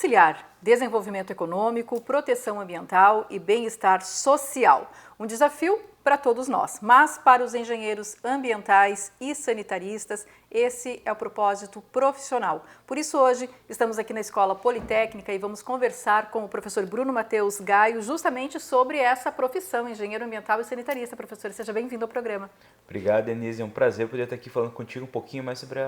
conciliar desenvolvimento econômico, proteção ambiental e bem-estar social. Um desafio para todos nós, mas para os engenheiros ambientais e sanitaristas, esse é o propósito profissional. Por isso, hoje, estamos aqui na Escola Politécnica e vamos conversar com o professor Bruno Matheus Gaio justamente sobre essa profissão, engenheiro ambiental e sanitarista. Professor, seja bem-vindo ao programa. Obrigado, Denise. É um prazer poder estar aqui falando contigo um pouquinho mais sobre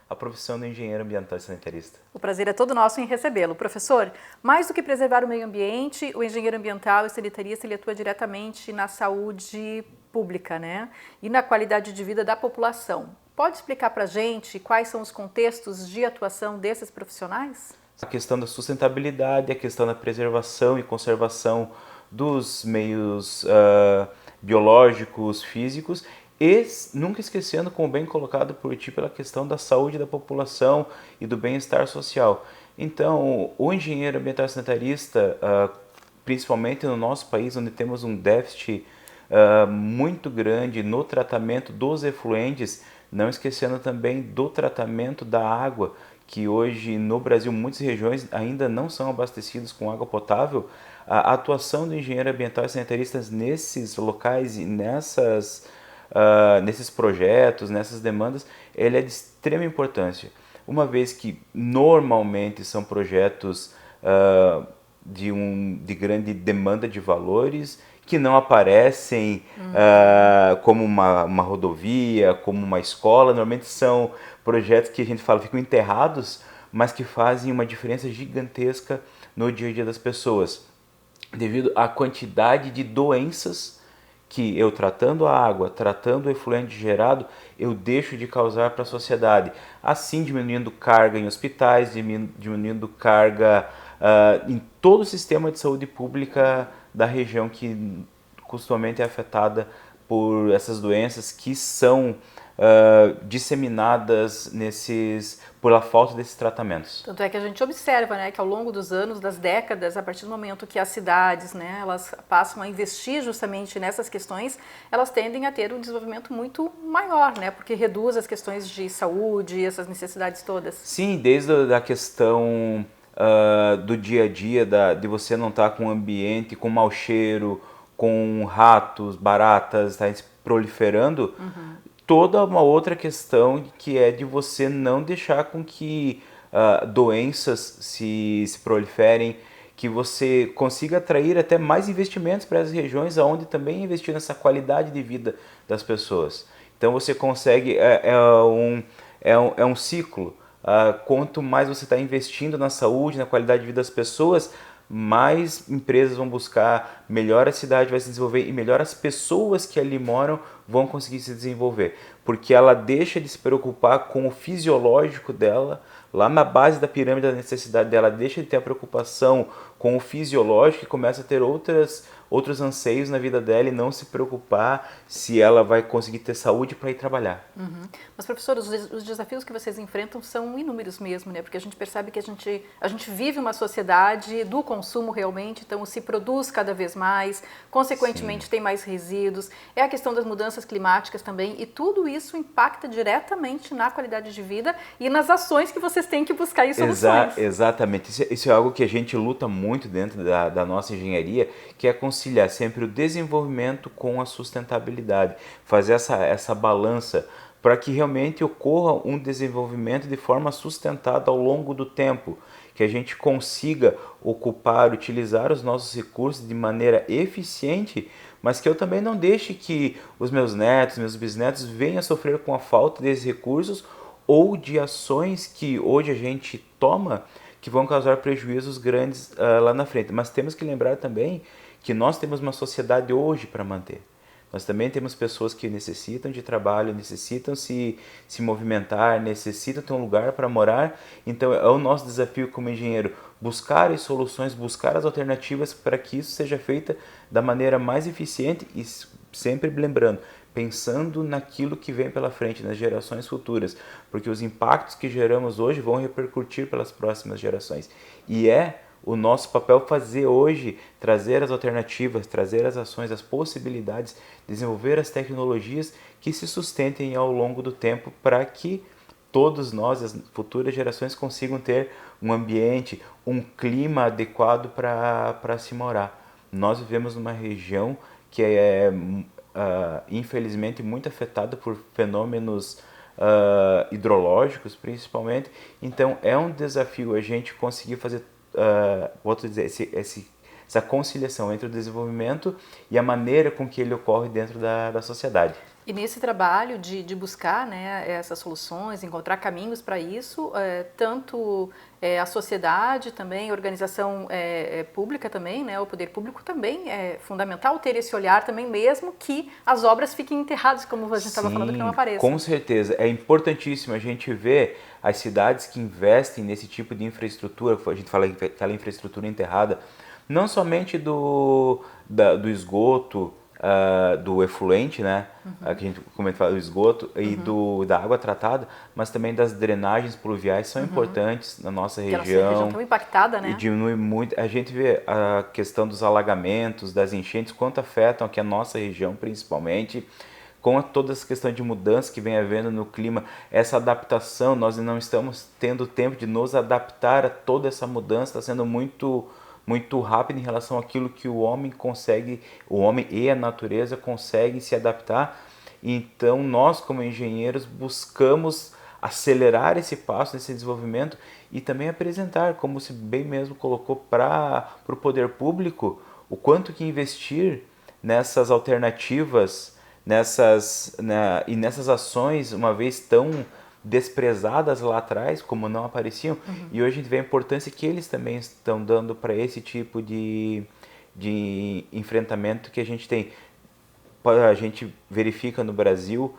a profissão do engenheiro ambiental e sanitarista. O prazer é todo nosso em recebê-lo. Professor, mais do que preservar o meio ambiente, o engenheiro ambiental e sanitarista ele atua diretamente na saúde pública, né? E na qualidade de vida da população. Pode explicar para a gente quais são os contextos de atuação desses profissionais? A questão da sustentabilidade, a questão da preservação e conservação dos meios biológicos, físicos, e nunca esquecendo, como bem colocado por ti, pela questão da saúde da população e do bem-estar social. Então, o engenheiro ambiental e sanitarista, principalmente no nosso país, onde temos um déficit muito grande no tratamento dos efluentes, não esquecendo também do tratamento da água, que hoje no Brasil muitas regiões ainda não são abastecidas com água potável. A atuação do engenheiro ambiental e sanitarista nesses locais e nesses projetos, nessas demandas, ele é de extrema importância, uma vez que normalmente são projetos de grande demanda de valores, que não aparecem como uma rodovia, como uma escola. Normalmente são projetos que a gente fala ficam enterrados, mas que fazem uma diferença gigantesca no dia a dia das pessoas, devido à quantidade de doenças que eu, tratando a água, tratando o efluente gerado, eu deixo de causar para a sociedade. Assim, diminuindo carga em hospitais, diminuindo carga em todo o sistema de saúde pública da região que costumamente é afetada por essas doenças que são disseminadas pela falta desses tratamentos. Tanto é que a gente observa, né, que ao longo dos anos, das décadas, a partir do momento que as cidades, né, elas passam a investir justamente nessas questões, elas tendem a ter um desenvolvimento muito maior, né, porque reduz as questões de saúde, essas necessidades todas. Sim, desde a questão do dia a dia, de você não estar com um ambiente com mau cheiro, com ratos, baratas, tá proliferando, toda uma outra questão que é de você não deixar com que doenças se proliferem, que você consiga atrair até mais investimentos para as regiões onde também investir nessa qualidade de vida das pessoas. Então você consegue, é um ciclo. Quanto mais você está investindo na saúde, na qualidade de vida das pessoas, mais empresas vão buscar, melhor a cidade vai se desenvolver e melhor as pessoas que ali moram vão conseguir se desenvolver, porque ela deixa de se preocupar com o fisiológico dela, lá na base da pirâmide da necessidade dela, deixa de ter a preocupação com o fisiológico e começa a ter outros anseios na vida dela e não se preocupar se ela vai conseguir ter saúde para ir trabalhar. Mas, professor, os desafios que vocês enfrentam são inúmeros mesmo, né? Porque a gente percebe que a gente vive uma sociedade do consumo realmente, então se produz cada vez mais, consequentemente Sim. Tem mais resíduos, é a questão das mudanças climáticas também, e tudo isso impacta diretamente na qualidade de vida e nas ações que vocês têm que buscar em soluções. Exatamente, isso é algo que a gente luta muito dentro da nossa engenharia, que é conciliar sempre o desenvolvimento com a sustentabilidade, fazer essa balança para que realmente ocorra um desenvolvimento de forma sustentada ao longo do tempo, que a gente consiga ocupar, utilizar os nossos recursos de maneira eficiente, mas que eu também não deixe que os meus netos, meus bisnetos venham a sofrer com a falta desses recursos ou de ações que hoje a gente toma que vão causar prejuízos grandes lá na frente. Mas temos que lembrar também que nós temos uma sociedade hoje para manter. Nós também temos pessoas que necessitam de trabalho, necessitam se movimentar, necessitam ter um lugar para morar. Então é o nosso desafio como engenheiro buscar as soluções, buscar as alternativas para que isso seja feito da maneira mais eficiente e sempre lembrando, pensando naquilo que vem pela frente, nas gerações futuras, porque os impactos que geramos hoje vão repercutir pelas próximas gerações. E é o nosso papel fazer hoje, trazer as alternativas, trazer as ações, as possibilidades, desenvolver as tecnologias que se sustentem ao longo do tempo para que todos nós, as futuras gerações, consigam ter um ambiente, um clima adequado para se morar. Nós vivemos numa região que é, infelizmente, muito afetada por fenômenos hidrológicos, principalmente. Então, é um desafio a gente conseguir fazer, vou dizer, essa conciliação entre o desenvolvimento e a maneira com que ele ocorre dentro da sociedade. E nesse trabalho de buscar, né, essas soluções, encontrar caminhos para isso, tanto a sociedade também, a organização pública também, né, o poder público também é fundamental ter esse olhar também, mesmo que as obras fiquem enterradas, como a gente estava falando, que não apareçam. Com certeza. É importantíssimo a gente ver as cidades que investem nesse tipo de infraestrutura, a gente fala aquela infraestrutura enterrada, não somente do esgoto, do efluente, né? Que a gente comenta do esgoto e da água tratada, mas também das drenagens pluviais são importantes na nossa região. Que a nossa região tão impactada, né? E diminui muito. A gente vê a questão dos alagamentos, das enchentes, quanto afetam aqui a nossa região, principalmente, com toda essa questão de mudança que vem havendo no clima, essa adaptação, nós não estamos tendo tempo de nos adaptar a toda essa mudança, está sendo muito rápido em relação àquilo que o homem e a natureza conseguem se adaptar. Então, nós, como engenheiros, buscamos acelerar esse passo, esse desenvolvimento e também apresentar, como se bem mesmo colocou, para o poder público, o quanto que investir nessas alternativas, e nessas ações, uma vez tão desprezadas lá atrás, como não apareciam, e hoje a gente vê a importância que eles também estão dando para esse tipo de enfrentamento que a gente tem. A gente verifica no Brasil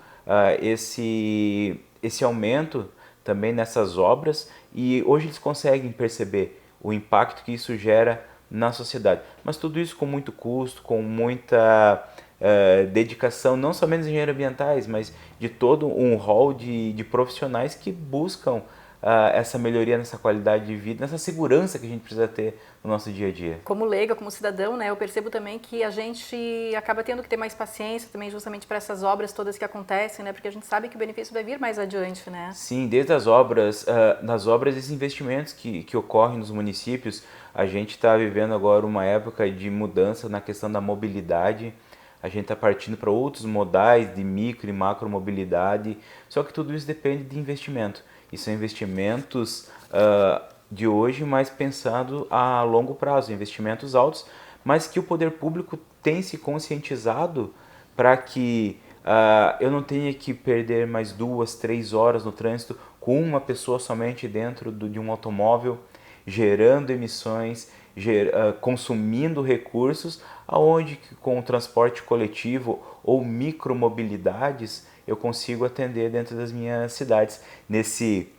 esse aumento também nessas obras, e hoje eles conseguem perceber o impacto que isso gera na sociedade. Mas tudo isso com muito custo, com muita dedicação, não somente dos engenheiros ambientais, mas de todo um rol de profissionais que buscam essa melhoria nessa qualidade de vida, nessa segurança que a gente precisa ter no nosso dia a dia. Como leiga, como cidadão, né, eu percebo também que a gente acaba tendo que ter mais paciência também justamente para essas obras todas que acontecem, né, porque a gente sabe que o benefício vai vir mais adiante, né? Sim, desde as obras, nas obras, esses investimentos que ocorrem nos municípios, a gente está vivendo agora uma época de mudança na questão da mobilidade. A gente está partindo para outros modais de micro e macro mobilidade, só que tudo isso depende de investimento. E são investimentos de hoje, mas pensado a longo prazo, investimentos altos, mas que o poder público tem se conscientizado para que eu não tenha que perder mais 2, 3 horas no trânsito com uma pessoa somente dentro de um automóvel, gerando emissões, consumindo recursos, aonde com o transporte coletivo ou micromobilidades eu consigo atender dentro das minhas cidades. Nesse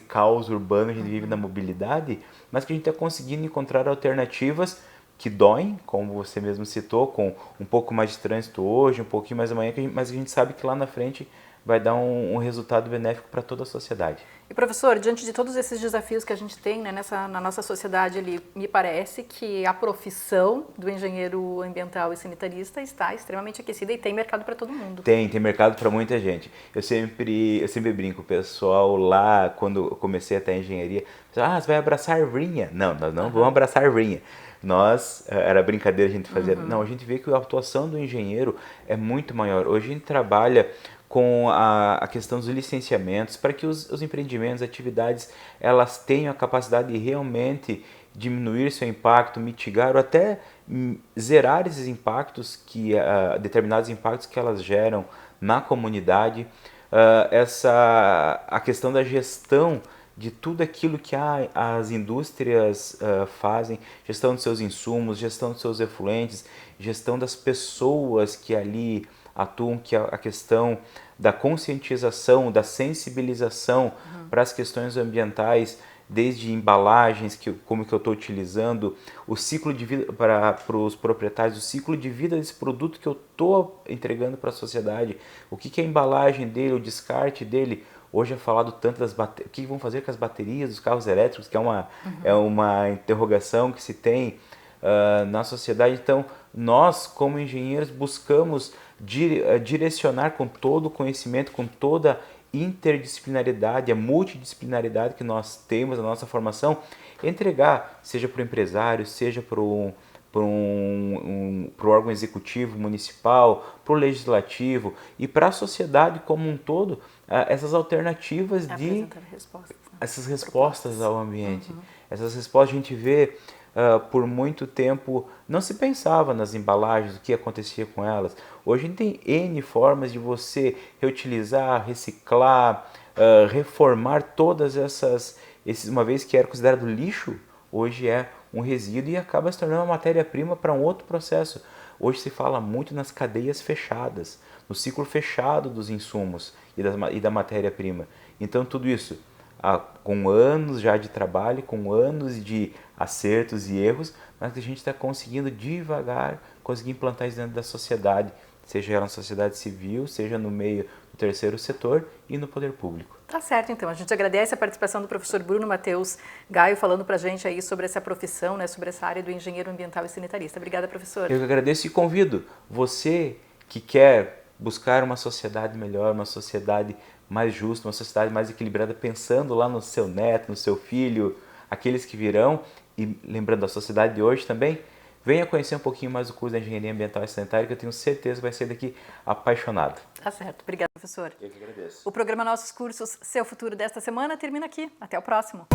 caos urbano, a gente vive na mobilidade, mas que a gente está conseguindo encontrar alternativas que doem, como você mesmo citou, com um pouco mais de trânsito hoje, um pouquinho mais amanhã, mas a gente sabe que lá na frente vai dar um resultado benéfico para toda a sociedade. E professor, diante de todos esses desafios que a gente tem, né, na nossa sociedade ali, me parece que a profissão do engenheiro ambiental e sanitarista está extremamente aquecida e tem mercado para todo mundo. Tem mercado para muita gente. Eu sempre brinco, o pessoal lá, quando eu comecei a ter engenharia, você vai abraçar a arvinha. Não, nós não vamos abraçar a arvinha. Era brincadeira a gente fazer. Não, a gente vê que a atuação do engenheiro é muito maior. Hoje a gente trabalha com a questão dos licenciamentos, para que os empreendimentos, atividades, elas tenham a capacidade de realmente diminuir seu impacto, mitigar ou até zerar esses impactos, determinados impactos que elas geram na comunidade. A questão da gestão de tudo aquilo que as indústrias fazem, gestão dos seus insumos, gestão dos seus efluentes, gestão das pessoas que ali atuam, que a questão da conscientização, da sensibilização para as questões ambientais, desde embalagens, como que eu estou utilizando, o ciclo de vida para os proprietários, o ciclo de vida desse produto que eu estou entregando para a sociedade, o que é a embalagem dele, o descarte dele. Hoje é falado tanto das baterias, o que vão fazer com as baterias dos carros elétricos, que é uma interrogação que se tem na sociedade. Então, nós, como engenheiros, buscamos direcionar com todo o conhecimento, com toda interdisciplinaridade, a multidisciplinaridade que nós temos na nossa formação, entregar, seja para o empresário, seja para o órgão executivo municipal, para o legislativo e para a sociedade como um todo, essas alternativas essas respostas ao ambiente. Essas respostas a gente vê por muito tempo, não se pensava nas embalagens, o que acontecia com elas. Hoje a gente tem N formas de você reutilizar, reciclar, reformar todas uma vez que era considerado lixo, hoje é um resíduo e acaba se tornando uma matéria-prima para um outro processo. Hoje se fala muito nas cadeias fechadas, no ciclo fechado dos insumos e da matéria-prima. Então tudo isso, com anos já de trabalho, com anos de acertos e erros, mas que a gente está conseguindo devagar, conseguir implantar isso dentro da sociedade, seja ela na sociedade civil, seja no meio do terceiro setor e no poder público. Tá certo, então. A gente agradece a participação do professor Bruno Matheus Gaio, falando para a gente aí sobre essa profissão, né, sobre essa área do engenheiro ambiental e sanitarista. Obrigada, professor. Eu que agradeço e convido você que quer buscar uma sociedade melhor, uma sociedade mais justa, uma sociedade mais equilibrada, pensando lá no seu neto, no seu filho, aqueles que virão, e lembrando da sociedade de hoje também, venha conhecer um pouquinho mais o curso de Engenharia Ambiental e Sanitária, que eu tenho certeza que vai sair daqui apaixonado. Tá certo. Obrigada, professor. Eu que agradeço. O programa Nossos Cursos Seu Futuro desta semana termina aqui. Até o próximo.